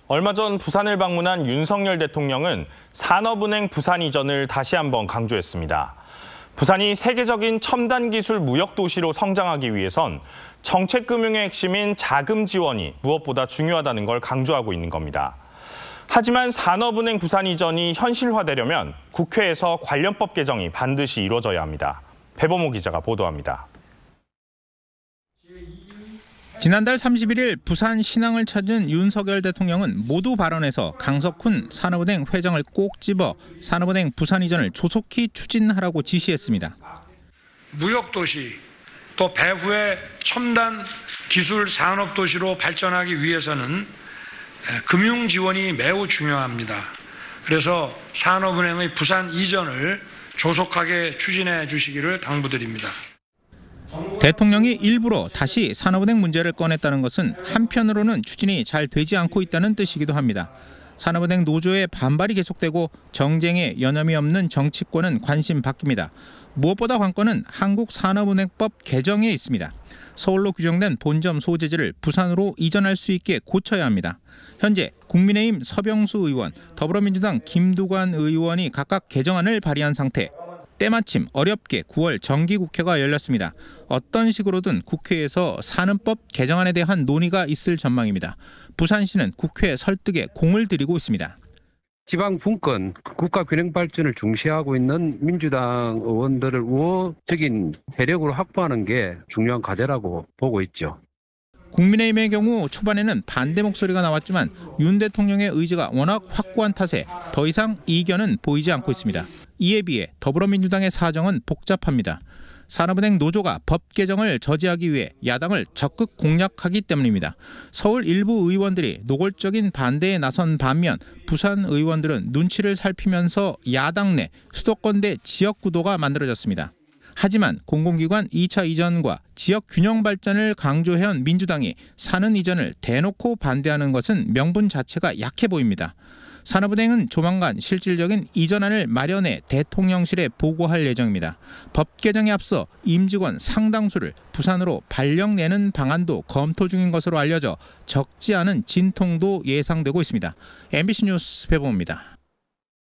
얼마 전 부산을 방문한 윤석열 대통령은 산업은행 부산 이전을 다시 한번 강조했습니다. 부산이 세계적인 첨단 기술 무역 도시로 성장하기 위해선 정책금융의 핵심인 자금 지원이 무엇보다 중요하다는 걸 강조하고 있는 겁니다. 하지만 산업은행 부산 이전이 현실화되려면 국회에서 관련법 개정이 반드시 이루어져야 합니다. 배범호 기자가 보도합니다. 지난달 31일 부산 신항을 찾은 윤석열 대통령은 모두 발언에서 강석훈 산업은행 회장을 꼭 집어 산업은행 부산 이전을 조속히 추진하라고 지시했습니다. 무역도시 또 배후의 첨단 기술 산업도시로 발전하기 위해서는 금융 지원이 매우 중요합니다. 그래서 산업은행의 부산 이전을 조속하게 추진해 주시기를 당부드립니다. 대통령이 일부러 다시 산업은행 문제를 꺼냈다는 것은 한편으로는 추진이 잘 되지 않고 있다는 뜻이기도 합니다. 산업은행 노조의 반발이 계속되고 정쟁에 여념이 없는 정치권은 관심 바뀝니다. 무엇보다 관건은 한국산업은행법 개정에 있습니다. 서울로 규정된 본점 소재지를 부산으로 이전할 수 있게 고쳐야 합니다. 현재 국민의힘 서병수 의원, 더불어민주당 김두관 의원이 각각 개정안을 발의한 상태. 때마침 어렵게 9월 정기국회가 열렸습니다. 어떤 식으로든 국회에서 산업법 개정안에 대한 논의가 있을 전망입니다. 부산시는 국회 설득에 공을 들이고 있습니다. 지방 분권, 국가 균형 발전을 중시하고 있는 민주당 의원들을 우호적인 세력으로 확보하는 게 중요한 과제라고 보고 있죠. 국민의힘의 경우 초반에는 반대 목소리가 나왔지만 윤 대통령의 의지가 워낙 확고한 탓에 더 이상 이견은 보이지 않고 있습니다. 이에 비해 더불어민주당의 사정은 복잡합니다. 산업은행 노조가 법 개정을 저지하기 위해 야당을 적극 공략하기 때문입니다. 서울 일부 의원들이 노골적인 반대에 나선 반면 부산 의원들은 눈치를 살피면서 야당 내 수도권 대 지역 구도가 만들어졌습니다. 하지만 공공기관 2차 이전과 지역 균형 발전을 강조해온 민주당이 사는 이전을 대놓고 반대하는 것은 명분 자체가 약해 보입니다. 산업은행은 조만간 실질적인 이전안을 마련해 대통령실에 보고할 예정입니다. 법 개정에 앞서 임직원 상당수를 부산으로 발령내는 방안도 검토 중인 것으로 알려져 적지 않은 진통도 예상되고 있습니다. MBC 뉴스 배범호입니다.